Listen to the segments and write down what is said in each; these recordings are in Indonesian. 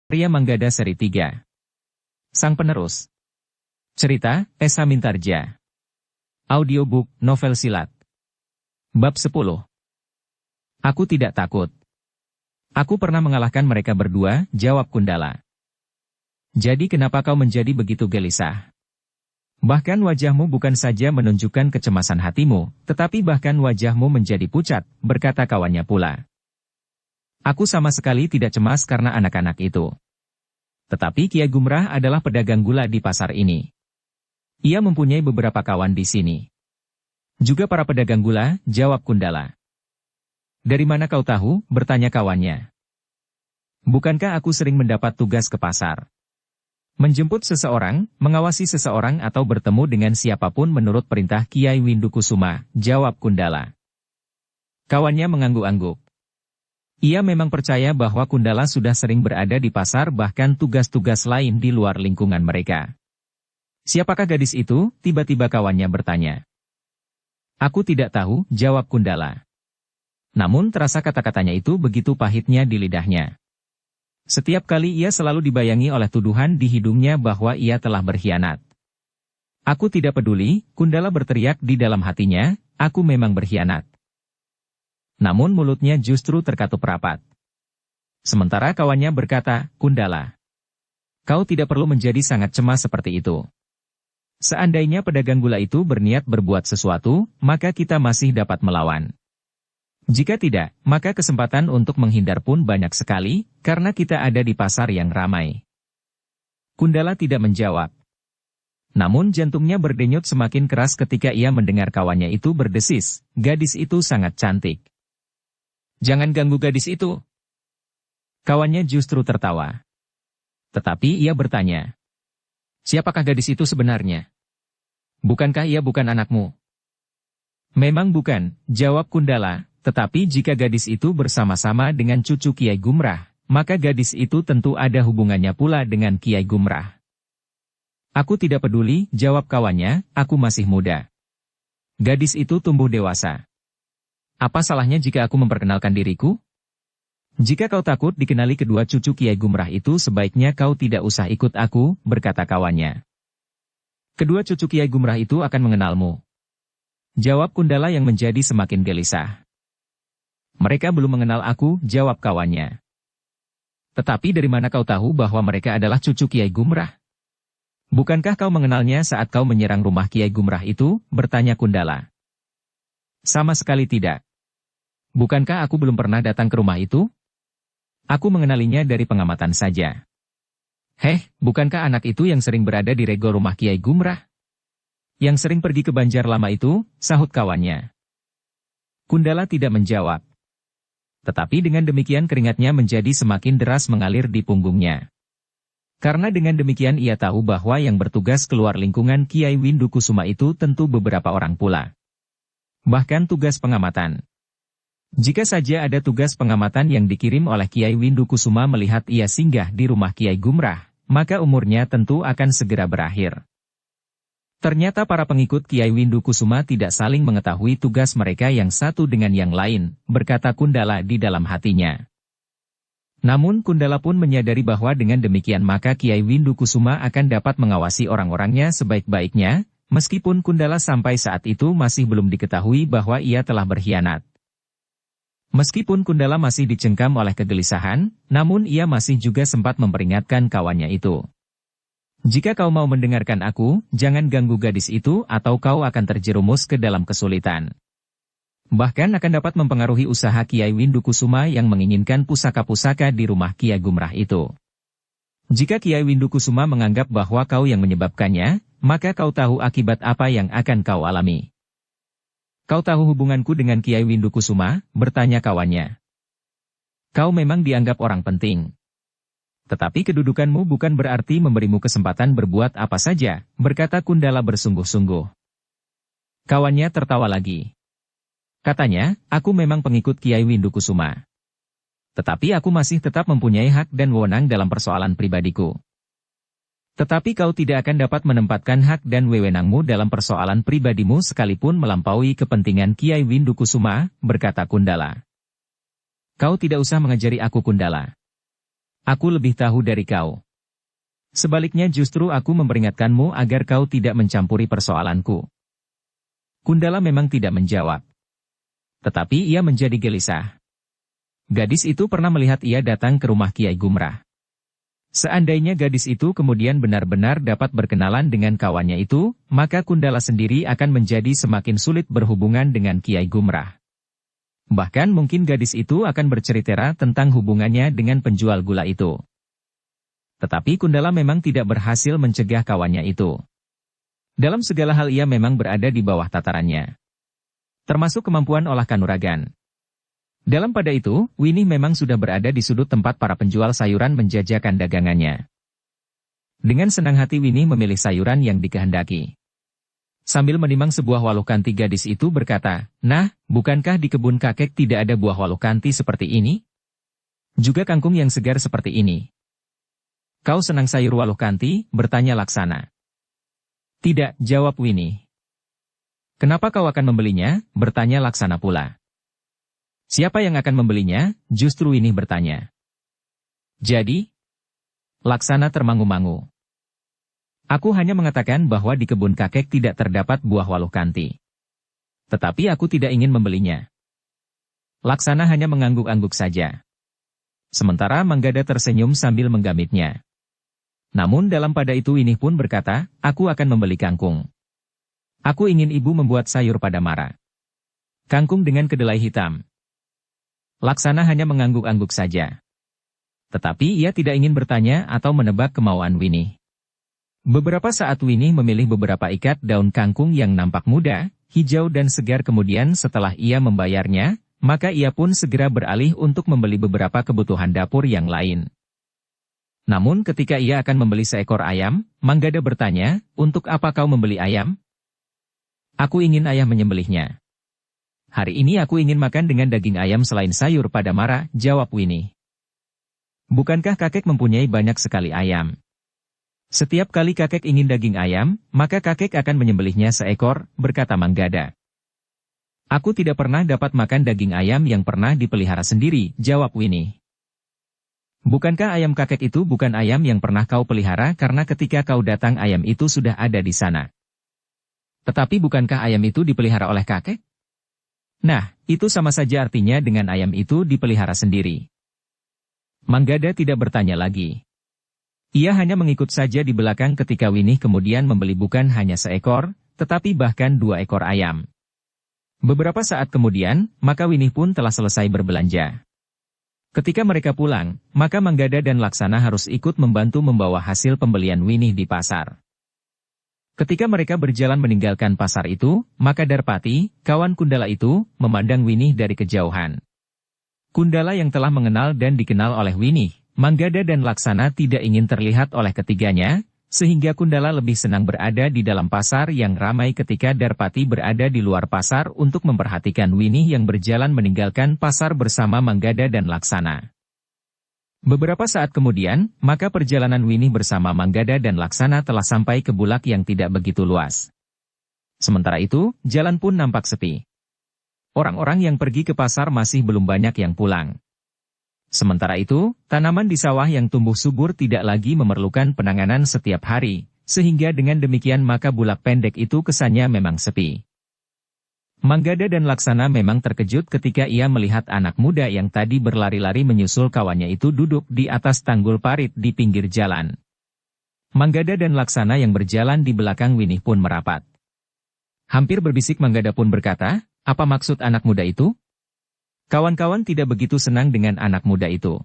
Arya Manggada Seri 3. Sang Penerus. Cerita, Esa Mintarja. Audiobook, novel silat. Bab 10. Aku tidak takut. Aku pernah mengalahkan mereka berdua, jawab Kundala. Jadi kenapa kau menjadi begitu gelisah? Bahkan wajahmu bukan saja menunjukkan kecemasan hatimu, tetapi bahkan wajahmu menjadi pucat, berkata kawannya pula. Aku sama sekali tidak cemas karena anak-anak itu. Tetapi Kiai Gumrah adalah pedagang gula di pasar ini. Ia mempunyai beberapa kawan di sini. Juga para pedagang gula, jawab Kundala. Dari mana kau tahu? Bertanya kawannya. Bukankah aku sering mendapat tugas ke pasar? Menjemput seseorang, mengawasi seseorang atau bertemu dengan siapapun menurut perintah Kiai Windukusuma, jawab Kundala. Kawannya mengangguk-angguk. Ia memang percaya bahwa Kundala sudah sering berada di pasar bahkan tugas-tugas lain di luar lingkungan mereka. Siapakah gadis itu? Tiba-tiba kawannya bertanya. Aku tidak tahu, jawab Kundala. Namun terasa kata-katanya itu begitu pahitnya di lidahnya. Setiap kali ia selalu dibayangi oleh tuduhan di hidungnya bahwa ia telah berkhianat. Aku tidak peduli, Kundala berteriak di dalam hatinya, aku memang berkhianat. Namun mulutnya justru terkatup rapat. Sementara kawannya berkata, Kundala, kau tidak perlu menjadi sangat cemas seperti itu. Seandainya pedagang gula itu berniat berbuat sesuatu, maka kita masih dapat melawan. Jika tidak, maka kesempatan untuk menghindar pun banyak sekali, karena kita ada di pasar yang ramai. Kundala tidak menjawab. Namun jantungnya berdenyut semakin keras ketika ia mendengar kawannya itu berdesis, gadis itu sangat cantik. Jangan ganggu gadis itu. Kawannya justru tertawa. Tetapi ia bertanya. Siapakah gadis itu sebenarnya? Bukankah ia bukan anakmu? Memang bukan, jawab Kundala, tetapi jika gadis itu bersama-sama dengan cucu Kiai Gumrah, maka gadis itu tentu ada hubungannya pula dengan Kiai Gumrah. Aku tidak peduli, jawab kawannya, aku masih muda. Gadis itu tumbuh dewasa. Apa salahnya jika aku memperkenalkan diriku? Jika kau takut dikenali kedua cucu Kiai Gumrah itu sebaiknya kau tidak usah ikut aku, berkata kawannya. Kedua cucu Kiai Gumrah itu akan mengenalmu. Jawab Kundala yang menjadi semakin gelisah. Mereka belum mengenal aku, jawab kawannya. Tetapi dari mana kau tahu bahwa mereka adalah cucu Kiai Gumrah? Bukankah kau mengenalnya saat kau menyerang rumah Kiai Gumrah itu? Bertanya Kundala. Sama sekali tidak. Bukankah aku belum pernah datang ke rumah itu? Aku mengenalinya dari pengamatan saja. Bukankah anak itu yang sering berada di rego rumah Kiai Gumrah? Yang sering pergi ke Banjar Lama itu, sahut kawannya. Kundala tidak menjawab. Tetapi dengan demikian keringatnya menjadi semakin deras mengalir di punggungnya. Karena dengan demikian ia tahu bahwa yang bertugas keluar lingkungan Kiai Windukusuma itu tentu beberapa orang pula. Bahkan tugas pengamatan. Jika saja ada tugas pengamatan yang dikirim oleh Kiai Windukusuma melihat ia singgah di rumah Kiai Gumrah, maka umurnya tentu akan segera berakhir. Ternyata para pengikut Kiai Windukusuma tidak saling mengetahui tugas mereka yang satu dengan yang lain, berkata Kundala di dalam hatinya. Namun Kundala pun menyadari bahwa dengan demikian maka Kiai Windukusuma akan dapat mengawasi orang-orangnya sebaik-baiknya, meskipun Kundala sampai saat itu masih belum diketahui bahwa ia telah berkhianat. Meskipun Kundala masih dicengkam oleh kegelisahan, namun ia masih juga sempat memperingatkan kawannya itu. Jika kau mau mendengarkan aku, jangan ganggu gadis itu atau kau akan terjerumus ke dalam kesulitan. Bahkan akan dapat mempengaruhi usaha Kiai Windukusuma yang menginginkan pusaka-pusaka di rumah Kiai Gumrah itu. Jika Kiai Windukusuma menganggap bahwa kau yang menyebabkannya, maka kau tahu akibat apa yang akan kau alami. Kau tahu hubunganku dengan Kiai Windukusuma? Bertanya kawannya. Kau memang dianggap orang penting. Tetapi kedudukanmu bukan berarti memberimu kesempatan berbuat apa saja, berkata Kundala bersungguh-sungguh. Kawannya tertawa lagi. Katanya, aku memang pengikut Kiai Windukusuma. Tetapi aku masih tetap mempunyai hak dan wewenang dalam persoalan pribadiku. Tetapi kau tidak akan dapat menempatkan hak dan wewenangmu dalam persoalan pribadimu sekalipun melampaui kepentingan Kiai Windukusuma, berkata Kundala. Kau tidak usah mengajari aku Kundala. Aku lebih tahu dari kau. Sebaliknya justru aku memperingatkanmu agar kau tidak mencampuri persoalanku. Kundala memang tidak menjawab. Tetapi ia menjadi gelisah. Gadis itu pernah melihat ia datang ke rumah Kiai Gumrah. Seandainya gadis itu kemudian benar-benar dapat berkenalan dengan kawannya itu, maka Kundala sendiri akan menjadi semakin sulit berhubungan dengan Kiai Gumrah. Bahkan mungkin gadis itu akan bercerita tentang hubungannya dengan penjual gula itu. Tetapi Kundala memang tidak berhasil mencegah kawannya itu. Dalam segala hal ia memang berada di bawah tatarannya. Termasuk kemampuan olah kanuragan. Dalam pada itu, Winnie memang sudah berada di sudut tempat para penjual sayuran menjajakan dagangannya. Dengan senang hati Winnie memilih sayuran yang dikehendaki. Sambil menimang sebuah waluh kanti gadis itu berkata, "Nah, bukankah di kebun kakek tidak ada buah waluh kanti seperti ini? Juga kangkung yang segar seperti ini." "Kau senang sayur waluh kanti?" bertanya Laksana. "Tidak," jawab Winnie. "Kenapa kau akan membelinya?" bertanya Laksana pula. "Siapa yang akan membelinya?" justru Winnie bertanya. "Jadi?" Laksana termangu-mangu. "Aku hanya mengatakan bahwa di kebun kakek tidak terdapat buah waluh kanti. Tetapi aku tidak ingin membelinya." Laksana hanya mengangguk-angguk saja. Sementara Manggada tersenyum sambil menggamitnya. Namun dalam pada itu Winnie pun berkata, "Aku akan membeli kangkung. Aku ingin ibu membuat sayur pada mara. Kangkung dengan kedelai hitam." Laksana hanya mengangguk-angguk saja. Tetapi ia tidak ingin bertanya atau menebak kemauan Winnie. Beberapa saat Winnie memilih beberapa ikat daun kangkung yang nampak muda, hijau dan segar kemudian setelah ia membayarnya, maka ia pun segera beralih untuk membeli beberapa kebutuhan dapur yang lain. Namun ketika ia akan membeli seekor ayam, Manggada bertanya, "Untuk apa kau membeli ayam?" "Aku ingin ayah menyembelihnya. Hari ini aku ingin makan dengan daging ayam selain sayur pada mara," jawab Winnie. "Bukankah kakek mempunyai banyak sekali ayam? Setiap kali kakek ingin daging ayam, maka kakek akan menyembelihnya seekor," berkata Manggada. "Aku tidak pernah dapat makan daging ayam yang pernah dipelihara sendiri," jawab Winnie. "Bukankah ayam kakek itu bukan ayam yang pernah kau pelihara karena ketika kau datang ayam itu sudah ada di sana? Tetapi bukankah ayam itu dipelihara oleh kakek? Nah, itu sama saja artinya dengan ayam itu dipelihara sendiri." Manggada tidak bertanya lagi. Ia hanya mengikut saja di belakang ketika Winnie kemudian membeli bukan hanya seekor, tetapi bahkan 2 ekor ayam. Beberapa saat kemudian, maka Winnie pun telah selesai berbelanja. Ketika mereka pulang, maka Manggada dan Laksana harus ikut membantu membawa hasil pembelian Winnie di pasar. Ketika mereka berjalan meninggalkan pasar itu, maka Darpati, kawan Kundala itu, memandang Winnie dari kejauhan. Kundala yang telah mengenal dan dikenal oleh Winnie, Manggada dan Laksana tidak ingin terlihat oleh ketiganya, sehingga Kundala lebih senang berada di dalam pasar yang ramai ketika Darpati berada di luar pasar untuk memperhatikan Winnie yang berjalan meninggalkan pasar bersama Manggada dan Laksana. Beberapa saat kemudian, maka perjalanan Winnie bersama Manggada dan Laksana telah sampai ke bulak yang tidak begitu luas. Sementara itu, jalan pun nampak sepi. Orang-orang yang pergi ke pasar masih belum banyak yang pulang. Sementara itu, tanaman di sawah yang tumbuh subur tidak lagi memerlukan penanganan setiap hari, sehingga dengan demikian maka bulak pendek itu kesannya memang sepi. Manggada dan Laksana memang terkejut ketika ia melihat anak muda yang tadi berlari-lari menyusul kawannya itu duduk di atas tanggul parit di pinggir jalan. Manggada dan Laksana yang berjalan di belakang Winnie pun merapat. Hampir berbisik Manggada pun berkata, "Apa maksud anak muda itu? Kawan-kawan tidak begitu senang dengan anak muda itu."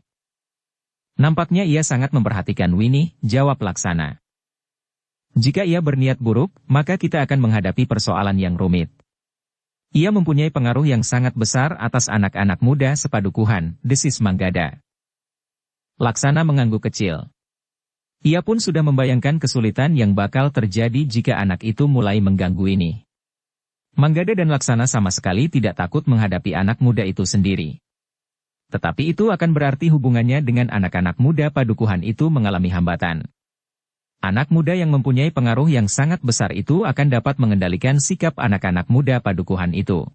"Nampaknya ia sangat memperhatikan Winnie," jawab Laksana. "Jika ia berniat buruk, maka kita akan menghadapi persoalan yang rumit. Ia mempunyai pengaruh yang sangat besar atas anak-anak muda sepadukuhan," desis Manggada. Laksana mengangguk kecil. Ia pun sudah membayangkan kesulitan yang bakal terjadi jika anak itu mulai mengganggu Winnie. Manggada dan Laksana sama sekali tidak takut menghadapi anak muda itu sendiri. Tetapi itu akan berarti hubungannya dengan anak-anak muda padukuhan itu mengalami hambatan. Anak muda yang mempunyai pengaruh yang sangat besar itu akan dapat mengendalikan sikap anak-anak muda padukuhan itu.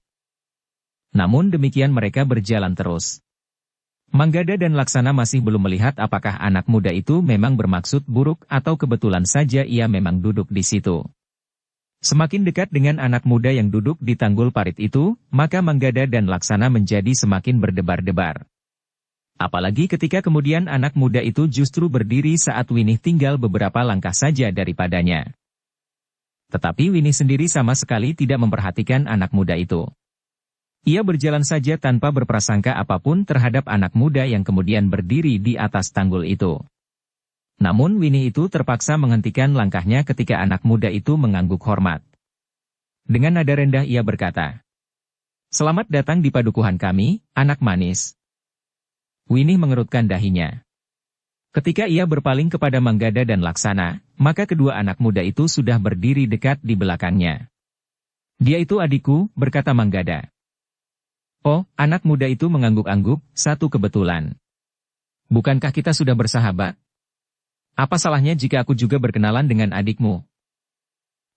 Namun demikian mereka berjalan terus. Manggada dan Laksana masih belum melihat apakah anak muda itu memang bermaksud buruk atau kebetulan saja ia memang duduk di situ. Semakin dekat dengan anak muda yang duduk di tanggul parit itu, maka Manggada dan Laksana menjadi semakin berdebar-debar. Apalagi ketika kemudian anak muda itu justru berdiri saat Winih tinggal beberapa langkah saja daripadanya. Tetapi Winih sendiri sama sekali tidak memperhatikan anak muda itu. Ia berjalan saja tanpa berprasangka apapun terhadap anak muda yang kemudian berdiri di atas tanggul itu. Namun Winih itu terpaksa menghentikan langkahnya ketika anak muda itu mengangguk hormat. Dengan nada rendah ia berkata, "Selamat datang di padukuhan kami, anak manis." Winih mengerutkan dahinya. Ketika ia berpaling kepada Manggada dan Laksana, maka kedua anak muda itu sudah berdiri dekat di belakangnya. "Dia itu adikku," berkata Manggada. "Oh," anak muda itu mengangguk-angguk, "satu kebetulan. Bukankah kita sudah bersahabat? Apa salahnya jika aku juga berkenalan dengan adikmu?"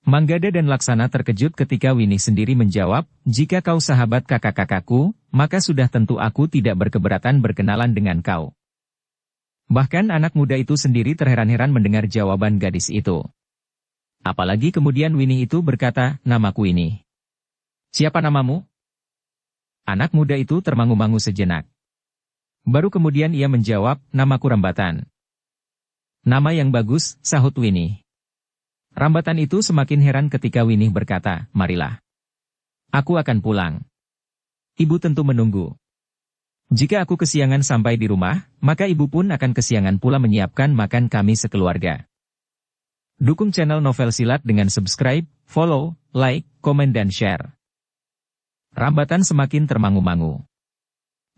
Manggada dan Laksana terkejut ketika Winih sendiri menjawab, "Jika kau sahabat kakak-kakakku, maka sudah tentu aku tidak berkeberatan berkenalan dengan kau." Bahkan anak muda itu sendiri terheran-heran mendengar jawaban gadis itu. Apalagi kemudian Winih itu berkata, "Namaku ini." "Siapa namamu?" Anak muda itu termangu-mangu sejenak. Baru kemudian ia menjawab, "Namaku Rambatan." "Nama yang bagus," sahut Winih. Rambatan itu semakin heran ketika Winih berkata, "Marilah. Aku akan pulang. Ibu tentu menunggu. Jika aku kesiangan sampai di rumah, maka ibu pun akan kesiangan pula menyiapkan makan kami sekeluarga." Dukung channel Novel Silat dengan subscribe, follow, like, komen dan share. Rambatan semakin termangu-mangu.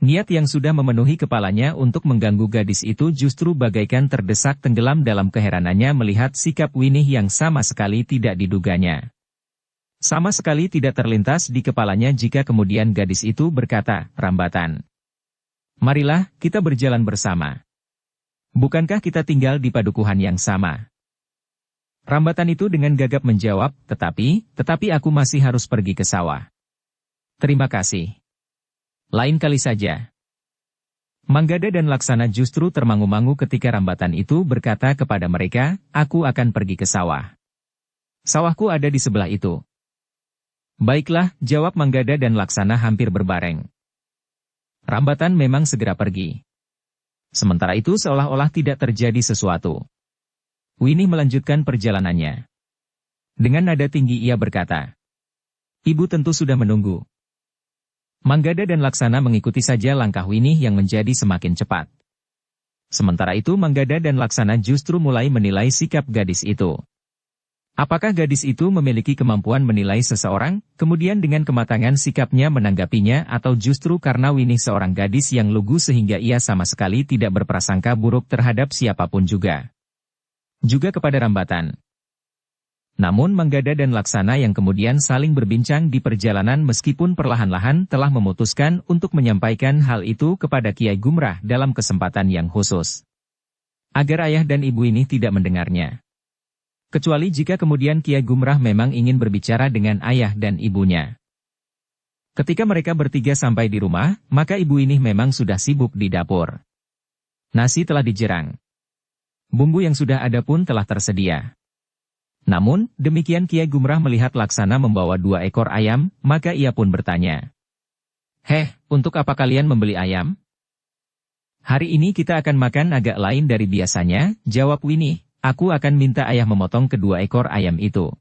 Niat yang sudah memenuhi kepalanya untuk mengganggu gadis itu justru bagaikan terdesak tenggelam dalam keheranannya melihat sikap Winih yang sama sekali tidak diduganya. Sama sekali tidak terlintas di kepalanya jika kemudian gadis itu berkata, "Rambatan, marilah kita berjalan bersama. Bukankah kita tinggal di padukuhan yang sama?" Rambatan itu dengan gagap menjawab, tetapi aku masih harus pergi ke sawah. "Terima kasih. Lain kali saja." Manggada dan Laksana justru termangu-mangu ketika Rambatan itu berkata kepada mereka, "Aku akan pergi ke sawah. Sawahku ada di sebelah itu." "Baiklah," jawab Manggada dan Laksana hampir berbareng. Rambatan memang segera pergi. Sementara itu seolah-olah tidak terjadi sesuatu. Winih melanjutkan perjalanannya. Dengan nada tinggi ia berkata, "Ibu tentu sudah menunggu." Manggada dan Laksana mengikuti saja langkah Winih yang menjadi semakin cepat. Sementara itu Manggada dan Laksana justru mulai menilai sikap gadis itu. Apakah gadis itu memiliki kemampuan menilai seseorang, kemudian dengan kematangan sikapnya menanggapinya atau justru karena Winih seorang gadis yang lugu sehingga ia sama sekali tidak berprasangka buruk terhadap siapapun juga. Juga kepada Rambatan. Namun Manggada dan Laksana yang kemudian saling berbincang di perjalanan meskipun perlahan-lahan telah memutuskan untuk menyampaikan hal itu kepada Kiai Gumrah dalam kesempatan yang khusus. Agar ayah dan ibu ini tidak mendengarnya. Kecuali jika kemudian Kiai Gumrah memang ingin berbicara dengan ayah dan ibunya. Ketika mereka bertiga sampai di rumah, maka ibu ini memang sudah sibuk di dapur. Nasi telah dijerang. Bumbu yang sudah ada pun telah tersedia. Namun, demikian Kiai Gumrah melihat Laksana membawa 2 ekor ayam, maka ia pun bertanya. "Heh, untuk apa kalian membeli ayam?" "Hari ini kita akan makan agak lain dari biasanya," jawab Winih. "Aku akan minta ayah memotong kedua ekor ayam itu."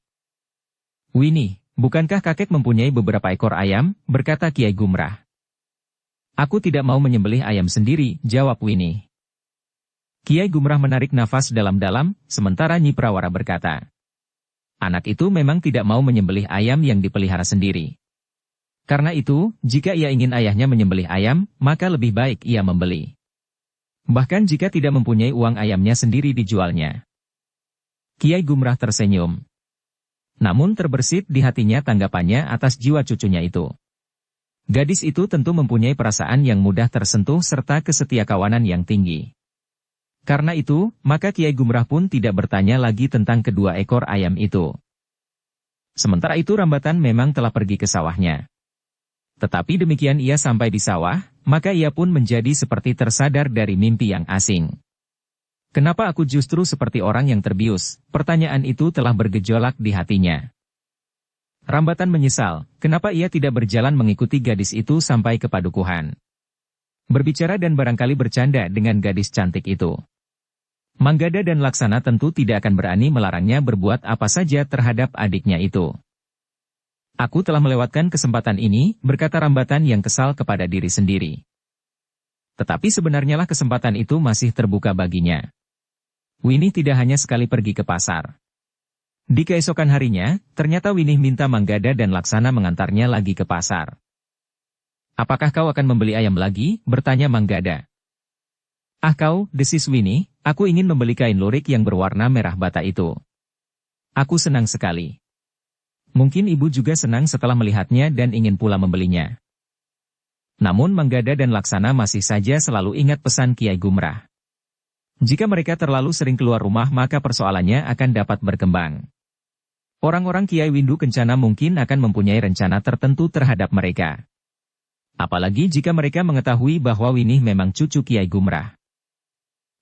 "Winih, bukankah kakek mempunyai beberapa ekor ayam?" berkata Kiai Gumrah. "Aku tidak mau menyembelih ayam sendiri," jawab Winih. Kiai Gumrah menarik nafas dalam-dalam, sementara Nyi Prawara berkata, "Anak itu memang tidak mau menyembelih ayam yang dipelihara sendiri. Karena itu, jika ia ingin ayahnya menyembelih ayam, maka lebih baik ia membeli. Bahkan jika tidak mempunyai uang ayamnya sendiri dijualnya." Kiai Gumrah tersenyum. Namun terbersit di hatinya tanggapannya atas jiwa cucunya itu. Gadis itu tentu mempunyai perasaan yang mudah tersentuh serta kesetiakawanan yang tinggi. Karena itu, maka Kiai Gumrah pun tidak bertanya lagi tentang kedua ekor ayam itu. Sementara itu Rambatan memang telah pergi ke sawahnya. Tetapi demikian ia sampai di sawah, maka ia pun menjadi seperti tersadar dari mimpi yang asing. Kenapa aku justru seperti orang yang terbius? Pertanyaan itu telah bergejolak di hatinya. Rambatan menyesal, kenapa ia tidak berjalan mengikuti gadis itu sampai ke padukuhan. Berbicara dan barangkali bercanda dengan gadis cantik itu. Manggada dan Laksana tentu tidak akan berani melarangnya berbuat apa saja terhadap adiknya itu. Aku telah melewatkan kesempatan ini, berkata Rambatan yang kesal kepada diri sendiri. Tetapi sebenarnya lah kesempatan itu masih terbuka baginya. Winih tidak hanya sekali pergi ke pasar. Di keesokan harinya, ternyata Winih minta Manggada dan Laksana mengantarnya lagi ke pasar. Apakah kau akan membeli ayam lagi? Bertanya Manggada. Ah kau, desis Winih, aku ingin membeli kain lurik yang berwarna merah bata itu. Aku senang sekali. Mungkin ibu juga senang setelah melihatnya dan ingin pula membelinya. Namun Manggada dan Laksana masih saja selalu ingat pesan Kiai Gumrah. Jika mereka terlalu sering keluar rumah maka persoalannya akan dapat berkembang. Orang-orang Kiai Windu Kencana mungkin akan mempunyai rencana tertentu terhadap mereka. Apalagi jika mereka mengetahui bahwa Winih memang cucu Kiai Gumrah.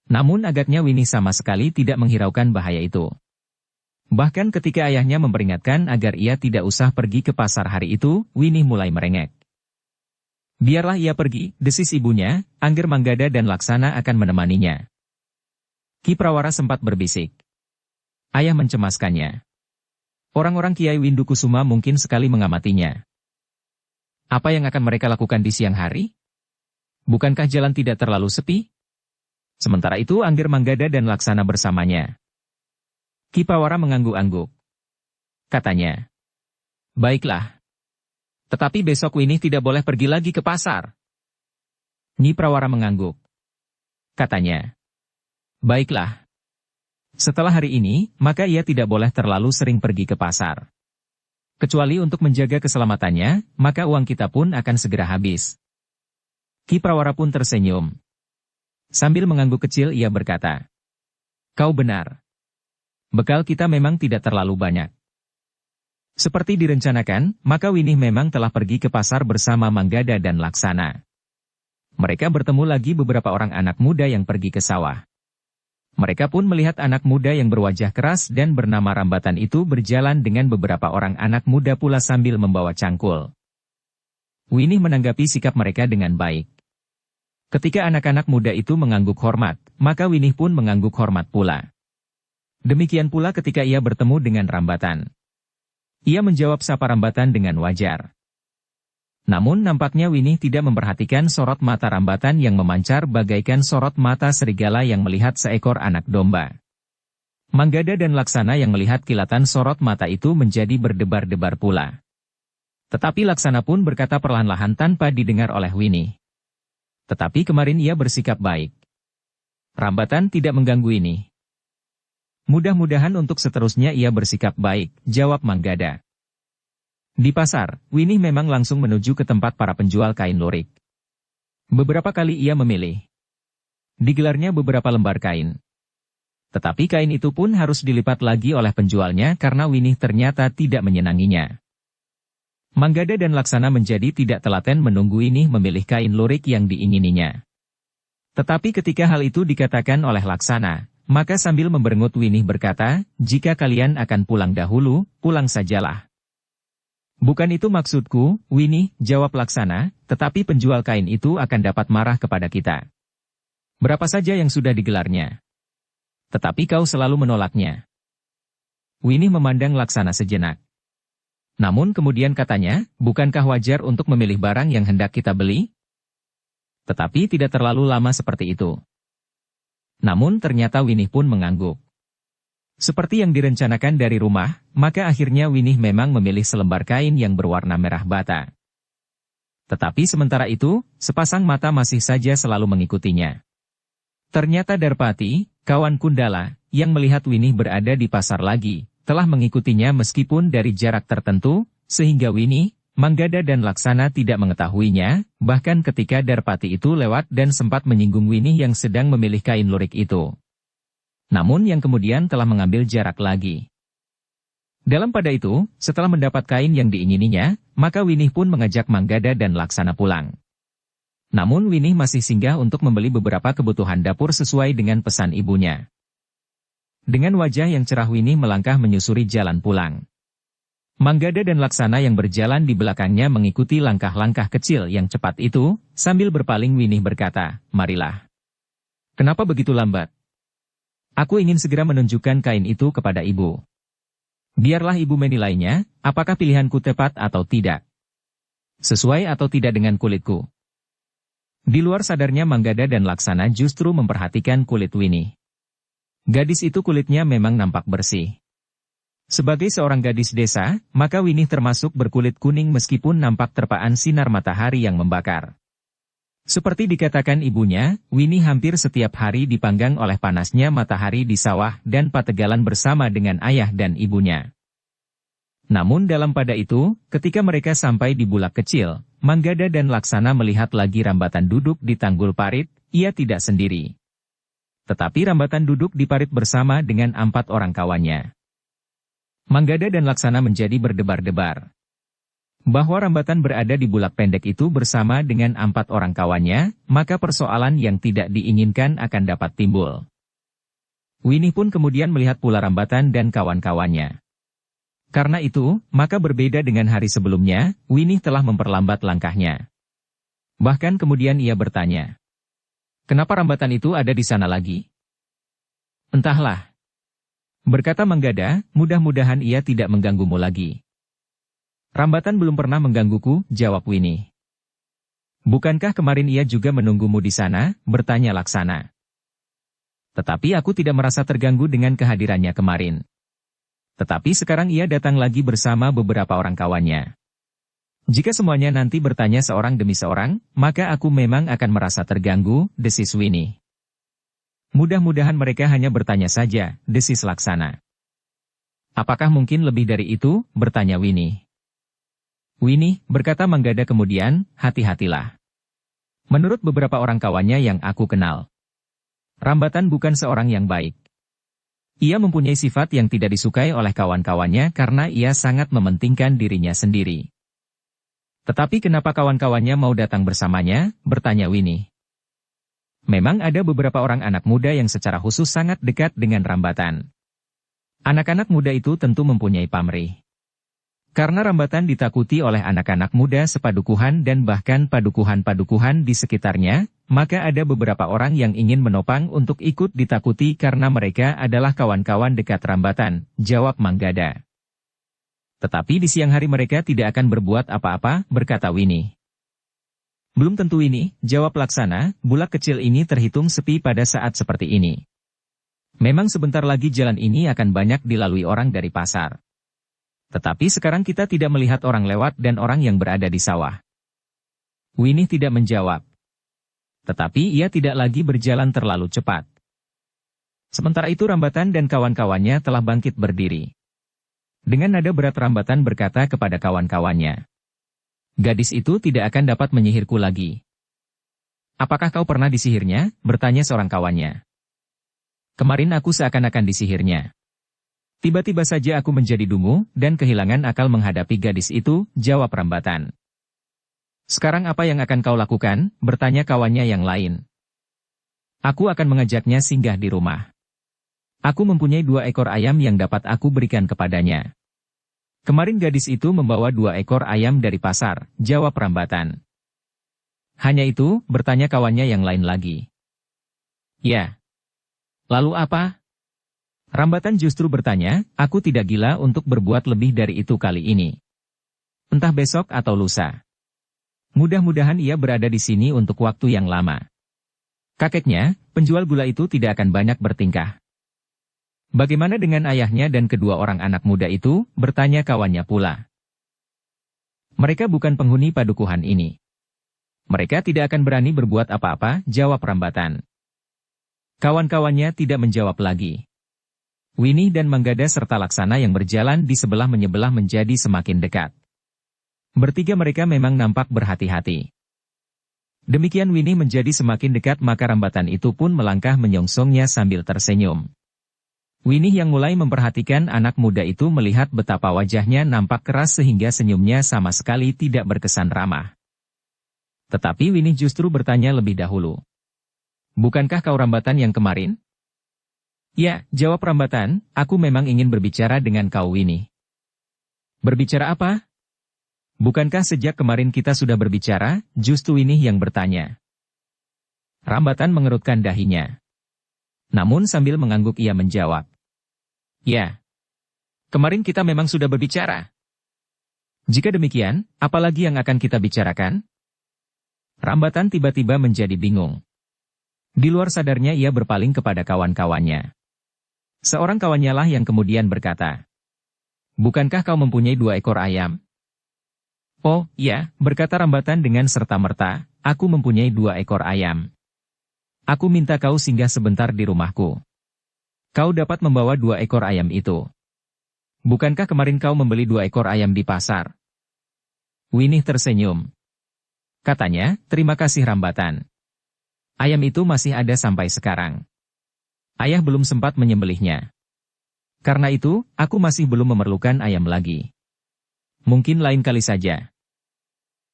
Namun agaknya Winih sama sekali tidak menghiraukan bahaya itu. Bahkan ketika ayahnya memperingatkan agar ia tidak usah pergi ke pasar hari itu, Winih mulai merengek. Biarlah ia pergi, desis ibunya, angger Manggada dan Laksana akan menemaninya. Ki Prawara sempat berbisik. Ayah mencemaskannya. Orang-orang Kiai Windu Kusuma mungkin sekali mengamatinya. Apa yang akan mereka lakukan di siang hari? Bukankah jalan tidak terlalu sepi? Sementara itu Angger Manggada dan Laksana bersamanya. Ki Prawara mengangguk-angguk. Katanya. Baiklah. Tetapi besok Winih tidak boleh pergi lagi ke pasar. Nyi Prawara mengangguk. Katanya. Baiklah. Setelah hari ini, maka ia tidak boleh terlalu sering pergi ke pasar. Kecuali untuk menjaga keselamatannya, maka uang kita pun akan segera habis. Ki Prawara pun tersenyum. Sambil mengangguk kecil ia berkata. Kau benar. Bekal kita memang tidak terlalu banyak. Seperti direncanakan, maka Winih memang telah pergi ke pasar bersama Manggada dan Laksana. Mereka bertemu lagi beberapa orang anak muda yang pergi ke sawah. Mereka pun melihat anak muda yang berwajah keras dan bernama Rambatan itu berjalan dengan beberapa orang anak muda pula sambil membawa cangkul. Winih menanggapi sikap mereka dengan baik. Ketika anak-anak muda itu mengangguk hormat, maka Winih pun mengangguk hormat pula. Demikian pula ketika ia bertemu dengan Rambatan. Ia menjawab sapa Rambatan dengan wajar. Namun nampaknya Winih tidak memperhatikan sorot mata Rambatan yang memancar bagaikan sorot mata serigala yang melihat seekor anak domba. Manggada dan Laksana yang melihat kilatan sorot mata itu menjadi berdebar-debar pula. Tetapi Laksana pun berkata perlahan-lahan tanpa didengar oleh Winih. Tetapi kemarin ia bersikap baik. Rambatan tidak mengganggu ini. Mudah-mudahan untuk seterusnya ia bersikap baik, jawab Manggada. Di pasar, Winih memang langsung menuju ke tempat para penjual kain lurik. Beberapa kali ia memilih. Digelarnya beberapa lembar kain. Tetapi kain itu pun harus dilipat lagi oleh penjualnya karena Winih ternyata tidak menyenanginya. Manggada dan Laksana menjadi tidak telaten menunggu Winih memilih kain lurik yang diingininya. Tetapi ketika hal itu dikatakan oleh Laksana, maka sambil memberengut Winih berkata, jika kalian akan pulang dahulu, pulang sajalah. Bukan itu maksudku, Winih, jawab Laksana, tetapi penjual kain itu akan dapat marah kepada kita. Berapa saja yang sudah digelarnya? Tetapi kau selalu menolaknya. Winih memandang Laksana sejenak. Namun kemudian katanya, bukankah wajar untuk memilih barang yang hendak kita beli? Tetapi tidak terlalu lama seperti itu. Namun ternyata Winih pun mengangguk. Seperti yang direncanakan dari rumah, maka akhirnya Winih memang memilih selembar kain yang berwarna merah bata. Tetapi sementara itu, sepasang mata masih saja selalu mengikutinya. Ternyata Darpati, kawan Kundala, yang melihat Winih berada di pasar lagi, telah mengikutinya meskipun dari jarak tertentu, sehingga Winih, Manggada dan Laksana tidak mengetahuinya, bahkan ketika Darpati itu lewat dan sempat menyinggung Winih yang sedang memilih kain lurik itu. Namun yang kemudian telah mengambil jarak lagi. Dalam pada itu, setelah mendapat kain yang diingininya, maka Winih pun mengajak Manggada dan Laksana pulang. Namun Winnie masih singgah untuk membeli beberapa kebutuhan dapur sesuai dengan pesan ibunya. Dengan wajah yang cerah Winnie melangkah menyusuri jalan pulang. Manggada dan Laksana yang berjalan di belakangnya mengikuti langkah-langkah kecil yang cepat itu, sambil berpaling Winnie berkata, "Marilah." "Kenapa begitu lambat?" "Aku ingin segera menunjukkan kain itu kepada ibu. Biarlah ibu menilainya, apakah pilihanku tepat atau tidak. Sesuai atau tidak dengan kulitku." Di luar sadarnya Manggada dan Laksana justru memperhatikan kulit Winnie. Gadis itu kulitnya memang nampak bersih. Sebagai seorang gadis desa, maka Winnie termasuk berkulit kuning meskipun nampak terpaan sinar matahari yang membakar. Seperti dikatakan ibunya, Winnie hampir setiap hari dipanggang oleh panasnya matahari di sawah dan pategalan bersama dengan ayah dan ibunya. Namun dalam pada itu, ketika mereka sampai di bulak kecil, Manggada dan Laksana melihat lagi Rambatan duduk di tanggul parit, ia tidak sendiri. Tetapi Rambatan duduk di parit bersama dengan 4 orang kawannya. Manggada dan Laksana menjadi berdebar-debar. Bahwa Rambatan berada di bulak pendek itu bersama dengan 4 orang kawannya, maka persoalan yang tidak diinginkan akan dapat timbul. Winnie pun kemudian melihat pula Rambatan dan kawan-kawannya. Karena itu, maka berbeda dengan hari sebelumnya, Winnie telah memperlambat langkahnya. Bahkan kemudian ia bertanya, "Kenapa Rambatan itu ada di sana lagi?" "Entahlah," berkata Manggada, "mudah-mudahan ia tidak mengganggumu lagi." "Rambatan belum pernah menggangguku," jawab Winnie. "Bukankah kemarin ia juga menunggumu di sana?" bertanya Laksana. "Tetapi aku tidak merasa terganggu dengan kehadirannya kemarin. Tetapi sekarang ia datang lagi bersama beberapa orang kawannya. Jika semuanya nanti bertanya seorang demi seorang, maka aku memang akan merasa terganggu," desis Winnie. "Mudah-mudahan mereka hanya bertanya saja," desis Laksana. "Apakah mungkin lebih dari itu?" bertanya Winnie. "Winnie," berkata Manggada kemudian, "hati-hatilah. Menurut beberapa orang kawannya yang aku kenal, Rambatan bukan seorang yang baik. Ia mempunyai sifat yang tidak disukai oleh kawan-kawannya karena ia sangat mementingkan dirinya sendiri." "Tetapi kenapa kawan-kawannya mau datang bersamanya?" bertanya Winnie. "Memang ada beberapa orang anak muda yang secara khusus sangat dekat dengan Rambatan. Anak-anak muda itu tentu mempunyai pamrih. Karena Rambatan ditakuti oleh anak-anak muda sepadukuhan dan bahkan padukuhan-padukuhan di sekitarnya, maka ada beberapa orang yang ingin menopang untuk ikut ditakuti karena mereka adalah kawan-kawan dekat Rambatan," jawab Manggada. "Tetapi di siang hari mereka tidak akan berbuat apa-apa," berkata Winnie. "Belum tentu ini," jawab Laksana, "bulak kecil ini terhitung sepi pada saat seperti ini. Memang sebentar lagi jalan ini akan banyak dilalui orang dari pasar. Tetapi sekarang kita tidak melihat orang lewat dan orang yang berada di sawah." Winnie tidak menjawab. Tetapi ia tidak lagi berjalan terlalu cepat. Sementara itu Rambatan dan kawan-kawannya telah bangkit berdiri. Dengan nada berat Rambatan berkata kepada kawan-kawannya, "Gadis itu tidak akan dapat menyihirku lagi." "Apakah kau pernah disihirnya?" bertanya seorang kawannya. "Kemarin aku seakan-akan disihirnya. Tiba-tiba saja aku menjadi dungu dan kehilangan akal menghadapi gadis itu," jawab Rambatan. "Sekarang apa yang akan kau lakukan?" bertanya kawannya yang lain. "Aku akan mengajaknya singgah di rumah. Aku mempunyai 2 ekor ayam yang dapat aku berikan kepadanya." "Kemarin gadis itu membawa 2 ekor ayam dari pasar," jawab Rambatan. "Hanya itu?" bertanya kawannya yang lain lagi. "Ya." "Lalu apa?" Rambatan justru bertanya, "Aku tidak gila untuk berbuat lebih dari itu kali ini. Entah besok atau lusa. Mudah-mudahan ia berada di sini untuk waktu yang lama." Kakeknya, penjual gula itu tidak akan banyak bertingkah. "Bagaimana dengan ayahnya dan kedua orang anak muda itu?" bertanya kawannya pula. "Mereka bukan penghuni padukuhan ini. Mereka tidak akan berani berbuat apa-apa," jawab Rambatan. Kawan-kawannya tidak menjawab lagi. Winnie dan Manggada serta Laksana yang berjalan di sebelah menyebelah menjadi semakin dekat. Bertiga mereka memang nampak berhati-hati. Demikian Winnie menjadi semakin dekat maka Rambatan itu pun melangkah menyongsongnya sambil tersenyum. Winnie yang mulai memperhatikan anak muda itu melihat betapa wajahnya nampak keras sehingga senyumnya sama sekali tidak berkesan ramah. Tetapi Winnie justru bertanya lebih dahulu. Bukankah kau Rambatan yang kemarin? Ya, jawab Rambatan, aku memang ingin berbicara dengan kau Winnie. Berbicara apa? Bukankah sejak kemarin kita sudah berbicara, justru Winnie yang bertanya. Rambatan mengerutkan dahinya. Namun sambil mengangguk ia menjawab. Ya. Kemarin kita memang sudah berbicara. Jika demikian, apalagi yang akan kita bicarakan? Rambatan tiba-tiba menjadi bingung. Di luar sadarnya ia berpaling kepada kawan-kawannya. Seorang kawannya lah yang kemudian berkata, bukankah kau mempunyai 2 ekor ayam? Oh, iya, berkata Rambatan dengan serta-merta, aku mempunyai 2 ekor ayam. Aku minta kau singgah sebentar di rumahku. Kau dapat membawa 2 ekor ayam itu. Bukankah kemarin kau membeli 2 ekor ayam di pasar? Winnie tersenyum. Katanya, terima kasih Rambatan. Ayam itu masih ada sampai sekarang. Ayah belum sempat menyembelihnya. Karena itu, aku masih belum memerlukan ayam lagi. Mungkin lain kali saja.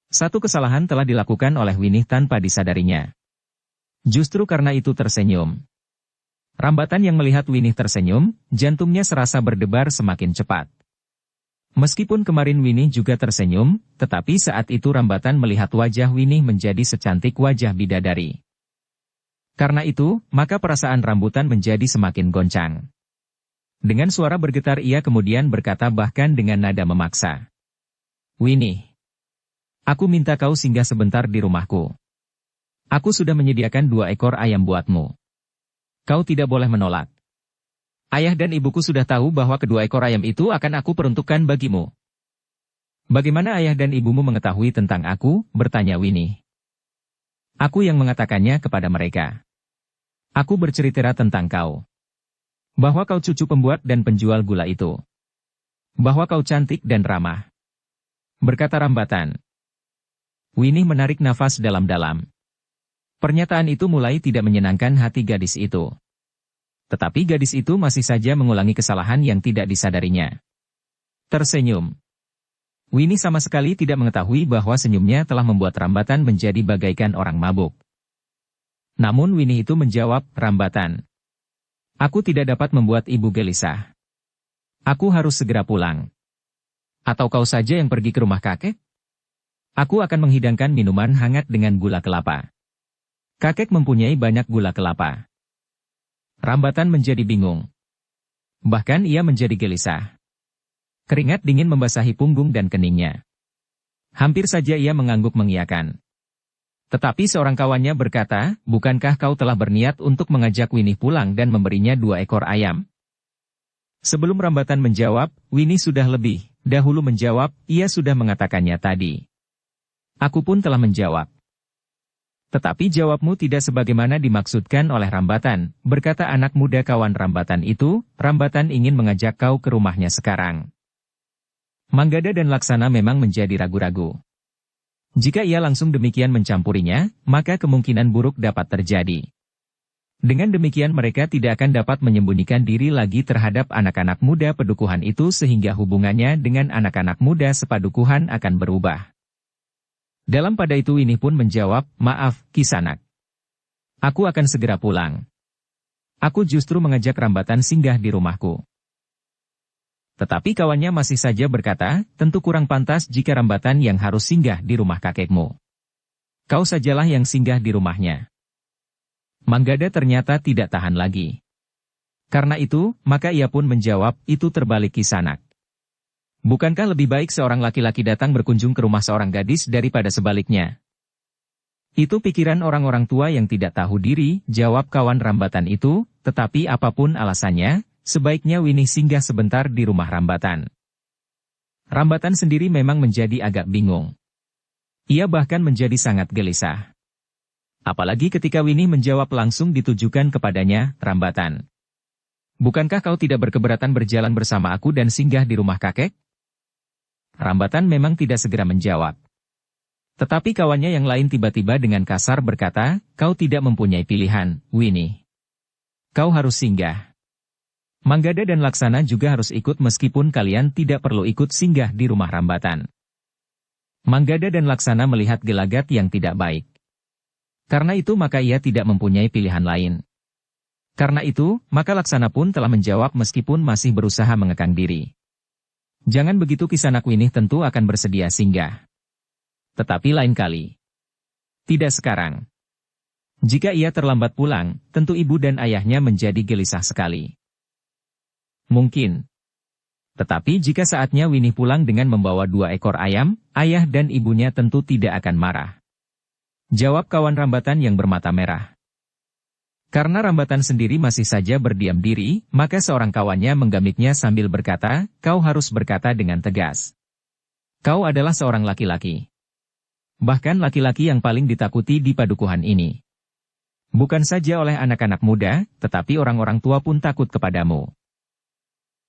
Satu kesalahan telah dilakukan oleh Winnie tanpa disadarinya. Justru karena itu tersenyum. Rambatan yang melihat Winnie tersenyum, jantungnya serasa berdebar semakin cepat. Meskipun kemarin Winnie juga tersenyum, tetapi saat itu Rambatan melihat wajah Winnie menjadi secantik wajah bidadari. Karena itu, maka perasaan Rambutan menjadi semakin goncang. Dengan suara bergetar ia kemudian berkata bahkan dengan nada memaksa. Winnie, aku minta kau singgah sebentar di rumahku. Aku sudah menyediakan 2 ekor ayam buatmu. Kau tidak boleh menolak. Ayah dan ibuku sudah tahu bahwa kedua ekor ayam itu akan aku peruntukkan bagimu. Bagaimana ayah dan ibumu mengetahui tentang aku? Bertanya Winnie. Aku yang mengatakannya kepada mereka. Aku bercerita tentang kau. Bahwa kau cucu pembuat dan penjual gula itu. Bahwa kau cantik dan ramah. Berkata Rambatan. Winnie menarik nafas dalam-dalam. Pernyataan itu mulai tidak menyenangkan hati gadis itu. Tetapi gadis itu masih saja mengulangi kesalahan yang tidak disadarinya. Tersenyum. Winnie sama sekali tidak mengetahui bahwa senyumnya telah membuat Rambatan menjadi bagaikan orang mabuk. Namun Winnie itu menjawab, Rambatan. Aku tidak dapat membuat ibu gelisah. Aku harus segera pulang. Atau kau saja yang pergi ke rumah kakek? Aku akan menghidangkan minuman hangat dengan gula kelapa. Kakek mempunyai banyak gula kelapa. Rambatan menjadi bingung. Bahkan ia menjadi gelisah. Keringat dingin membasahi punggung dan keningnya. Hampir saja ia mengangguk mengiyakan. Tetapi seorang kawannya berkata, bukankah kau telah berniat untuk mengajak Winnie pulang dan memberinya 2 ekor ayam? Sebelum Rambatan menjawab, Winnie sudah lebih dahulu menjawab, ia sudah mengatakannya tadi. Aku pun telah menjawab. Tetapi jawabmu tidak sebagaimana dimaksudkan oleh Rambatan, berkata anak muda kawan Rambatan itu, Rambatan ingin mengajak kau ke rumahnya sekarang. Manggada dan Laksana memang menjadi ragu-ragu. Jika ia langsung demikian mencampurinya, maka kemungkinan buruk dapat terjadi. Dengan demikian mereka tidak akan dapat menyembunyikan diri lagi terhadap anak-anak muda pedukuhan itu sehingga hubungannya dengan anak-anak muda sepadukuhan akan berubah. Dalam pada itu Winnie pun menjawab, maaf, Kisanak. Aku akan segera pulang. Aku justru mengajak Rambatan singgah di rumahku. Tetapi kawannya masih saja berkata, tentu kurang pantas jika Rambatan yang harus singgah di rumah kakekmu. Kau sajalah yang singgah di rumahnya. Manggada ternyata tidak tahan lagi. Karena itu, maka ia pun menjawab, itu terbalik Kisanak. Bukankah lebih baik seorang laki-laki datang berkunjung ke rumah seorang gadis daripada sebaliknya? Itu pikiran orang-orang tua yang tidak tahu diri, jawab kawan Rambatan itu, tetapi apapun alasannya, sebaiknya Winnie singgah sebentar di rumah Rambatan. Rambatan sendiri memang menjadi agak bingung. Ia bahkan menjadi sangat gelisah. Apalagi ketika Winnie menjawab langsung ditujukan kepadanya, Rambatan. Bukankah kau tidak berkeberatan berjalan bersama aku dan singgah di rumah kakek? Rambatan memang tidak segera menjawab. Tetapi kawannya yang lain tiba-tiba dengan kasar berkata, kau tidak mempunyai pilihan, Winnie. Kau harus singgah. Manggada dan Laksana juga harus ikut meskipun kalian tidak perlu ikut singgah di rumah Rambatan. Manggada dan Laksana melihat gelagat yang tidak baik. Karena itu maka ia tidak mempunyai pilihan lain. Karena itu, maka Laksana pun telah menjawab meskipun masih berusaha mengekang diri. Jangan begitu, Kisanak, Winih tentu akan bersedia singgah. Tetapi lain kali. Tidak sekarang. Jika ia terlambat pulang, tentu ibu dan ayahnya menjadi gelisah sekali. Mungkin. Tetapi jika saatnya Winih pulang dengan membawa 2 ekor ayam, ayah dan ibunya tentu tidak akan marah. Jawab kawan Rambatan yang bermata merah. Karena Rambatan sendiri masih saja berdiam diri, maka seorang kawannya menggamiknya sambil berkata, kau harus berkata dengan tegas. Kau adalah seorang laki-laki. Bahkan laki-laki yang paling ditakuti di padukuhan ini. Bukan saja oleh anak-anak muda, tetapi orang-orang tua pun takut kepadamu.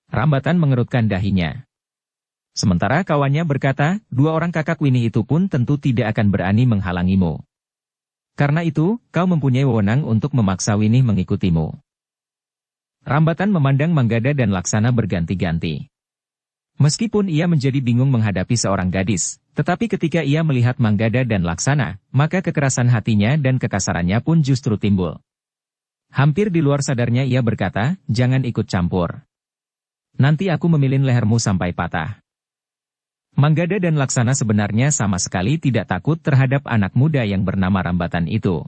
Rambatan mengerutkan dahinya. Sementara kawannya berkata, 2 orang kakak Winih itu pun tentu tidak akan berani menghalangimu. Karena itu, kau mempunyai wewenang untuk memaksa Winih mengikutimu. Rambatan memandang Manggada dan Laksana berganti-ganti. Meskipun ia menjadi bingung menghadapi seorang gadis, tetapi ketika ia melihat Manggada dan Laksana, maka kekerasan hatinya dan kekasarannya pun justru timbul. Hampir di luar sadarnya ia berkata, jangan ikut campur. Nanti aku memilin lehermu sampai patah. Manggada dan Laksana sebenarnya sama sekali tidak takut terhadap anak muda yang bernama Rambatan itu.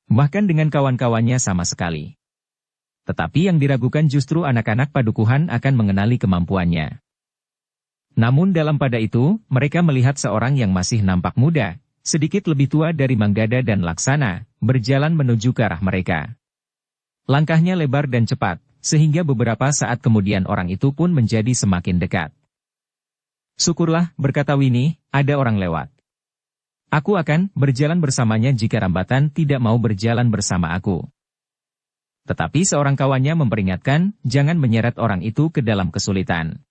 Bahkan dengan kawan-kawannya sama sekali. Tetapi yang diragukan justru anak-anak padukuhan akan mengenali kemampuannya. Namun dalam pada itu, mereka melihat seorang yang masih nampak muda, sedikit lebih tua dari Manggada dan Laksana, berjalan menuju ke arah mereka. Langkahnya lebar dan cepat, sehingga beberapa saat kemudian orang itu pun menjadi semakin dekat. Syukurlah, berkata Winih, ada orang lewat. Aku akan berjalan bersamanya jika Rambatan tidak mau berjalan bersama aku. Tetapi seorang kawannya memperingatkan, jangan menyeret orang itu ke dalam kesulitan.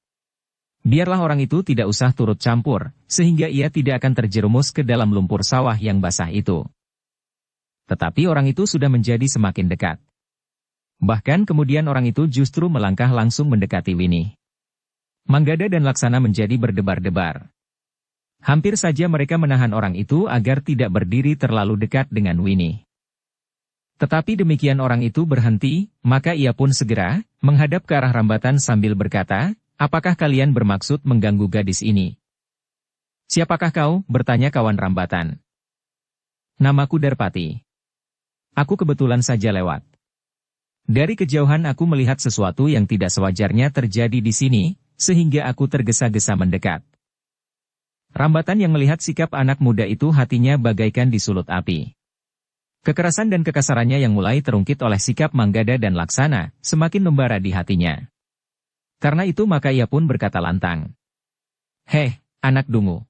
Biarlah orang itu tidak usah turut campur, sehingga ia tidak akan terjerumus ke dalam lumpur sawah yang basah itu. Tetapi orang itu sudah menjadi semakin dekat. Bahkan kemudian orang itu justru melangkah langsung mendekati Winih. Manggada dan Laksana menjadi berdebar-debar. Hampir saja mereka menahan orang itu agar tidak berdiri terlalu dekat dengan Winih. Tetapi demikian orang itu berhenti, maka ia pun segera menghadap ke arah Rambatan sambil berkata, apakah kalian bermaksud mengganggu gadis ini? Siapakah kau? Bertanya kawan Rambatan. Namaku Darpati. Aku kebetulan saja lewat. Dari kejauhan aku melihat sesuatu yang tidak sewajarnya terjadi di sini, sehingga aku tergesa-gesa mendekat. Rambatan yang melihat sikap anak muda itu hatinya bagaikan disulut api. Kekerasan dan kekasarannya yang mulai terungkit oleh sikap Manggada dan Laksana, semakin membara di hatinya. Karena itu maka ia pun berkata lantang. Heh, anak dungu.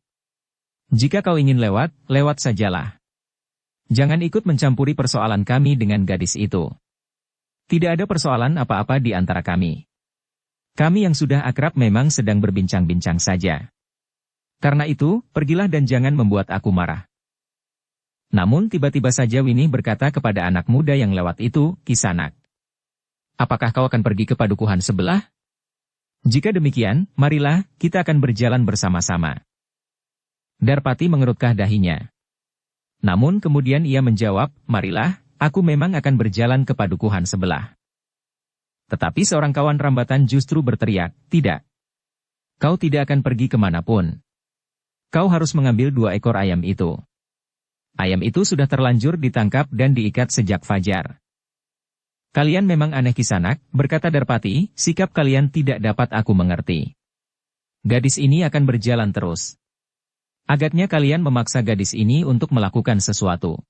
Jika kau ingin lewat, lewat sajalah. Jangan ikut mencampuri persoalan kami dengan gadis itu. Tidak ada persoalan apa-apa di antara kami. Kami yang sudah akrab memang sedang berbincang-bincang saja. Karena itu, pergilah dan jangan membuat aku marah. Namun tiba-tiba saja Winih berkata kepada anak muda yang lewat itu, Kisanak. Apakah kau akan pergi ke padukuhan sebelah? Jika demikian, marilah, kita akan berjalan bersama-sama. Darpati mengerutkan dahinya. Namun kemudian ia menjawab, marilah, aku memang akan berjalan ke padukuhan sebelah. Tetapi seorang kawan Rambatan justru berteriak, tidak. Kau tidak akan pergi kemanapun. Kau harus mengambil 2 ekor ayam itu. Ayam itu sudah terlanjur ditangkap dan diikat sejak fajar. Kalian memang aneh Kisanak, berkata Darpati, sikap kalian tidak dapat aku mengerti. Gadis ini akan berjalan terus. Agaknya kalian memaksa gadis ini untuk melakukan sesuatu.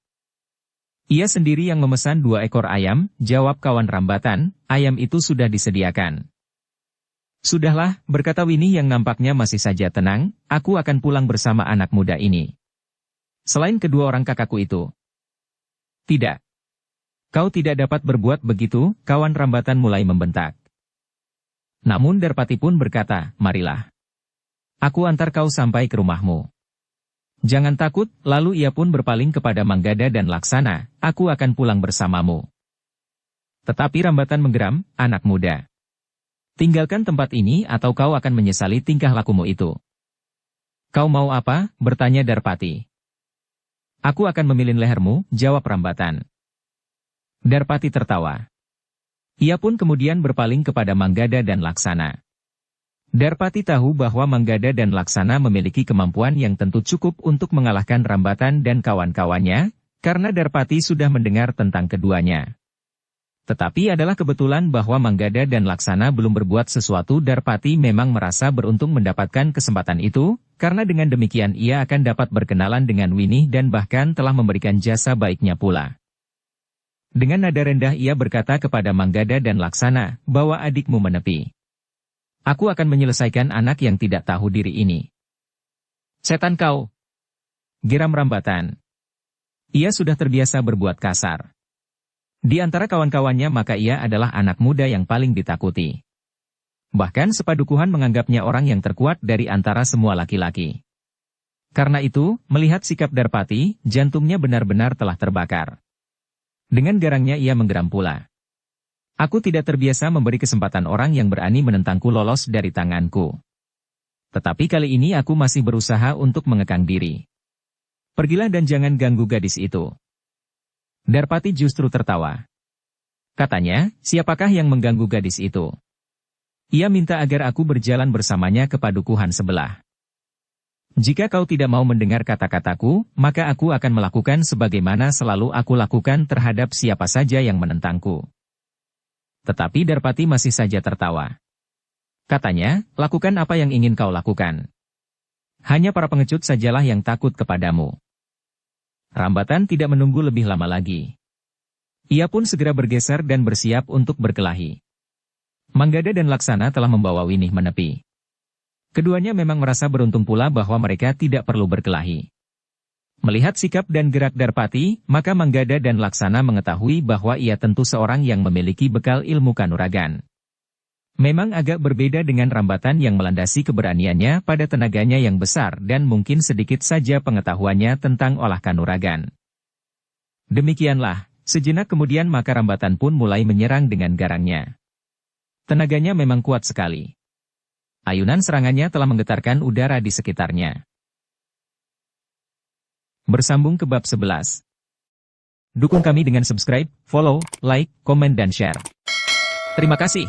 Ia sendiri yang memesan 2 ekor ayam, jawab kawan Rambatan, ayam itu sudah disediakan. Sudahlah, berkata Winih yang nampaknya masih saja tenang, aku akan pulang bersama anak muda ini. Selain kedua orang kakakku itu. Tidak. Kau tidak dapat berbuat begitu, kawan Rambatan mulai membentak. Namun Darpati pun berkata, marilah. Aku antar kau sampai ke rumahmu. Jangan takut, lalu ia pun berpaling kepada Manggada dan Laksana, aku akan pulang bersamamu. Tetapi Rambatan menggeram, anak muda. Tinggalkan tempat ini atau kau akan menyesali tingkah lakumu itu. Kau mau apa? Bertanya Darpati. Aku akan memilin lehermu, jawab Rambatan. Darpati tertawa. Ia pun kemudian berpaling kepada Manggada dan Laksana. Darpati tahu bahwa Manggada dan Laksana memiliki kemampuan yang tentu cukup untuk mengalahkan Rambatan dan kawan-kawannya, karena Darpati sudah mendengar tentang keduanya. Tetapi adalah kebetulan bahwa Manggada dan Laksana belum berbuat sesuatu. Darpati memang merasa beruntung mendapatkan kesempatan itu, karena dengan demikian ia akan dapat berkenalan dengan Winih dan bahkan telah memberikan jasa baiknya pula. Dengan nada rendah ia berkata kepada Manggada dan Laksana, "Bawa adikmu menepi. Aku akan menyelesaikan anak yang tidak tahu diri ini." "Setan kau!" geram Rambatan. Ia sudah terbiasa berbuat kasar. Di antara kawan-kawannya maka ia adalah anak muda yang paling ditakuti. Bahkan sepadukuhan menganggapnya orang yang terkuat dari antara semua laki-laki. Karena itu, melihat sikap Darpati, jantungnya benar-benar telah terbakar. Dengan garangnya ia menggeram pula. "Aku tidak terbiasa memberi kesempatan orang yang berani menentangku lolos dari tanganku. Tetapi kali ini aku masih berusaha untuk mengekang diri. Pergilah dan jangan ganggu gadis itu." Darpati justru tertawa. Katanya, "Siapakah yang mengganggu gadis itu? Ia minta agar aku berjalan bersamanya ke padukuhan sebelah. Jika kau tidak mau mendengar kata-kataku, maka aku akan melakukan sebagaimana selalu aku lakukan terhadap siapa saja yang menentangku." Tetapi Darpati masih saja tertawa. Katanya, "Lakukan apa yang ingin kau lakukan. Hanya para pengecut sajalah yang takut kepadamu." Rambatan tidak menunggu lebih lama lagi. Ia pun segera bergeser dan bersiap untuk berkelahi. Manggada dan Laksana telah membawa Winih menepi. Keduanya memang merasa beruntung pula bahwa mereka tidak perlu berkelahi. Melihat sikap dan gerak Darpati, maka Manggada dan Laksana mengetahui bahwa ia tentu seorang yang memiliki bekal ilmu kanuragan. Memang agak berbeda dengan Rambatan yang melandasi keberaniannya pada tenaganya yang besar dan mungkin sedikit saja pengetahuannya tentang olah kanuragan. Demikianlah, sejenak kemudian maka Rambatan pun mulai menyerang dengan garangnya. Tenaganya memang kuat sekali. Ayunan serangannya telah menggetarkan udara di sekitarnya. Bersambung ke bab 11. Dukung kami dengan subscribe, follow, like, komen dan share. Terima kasih.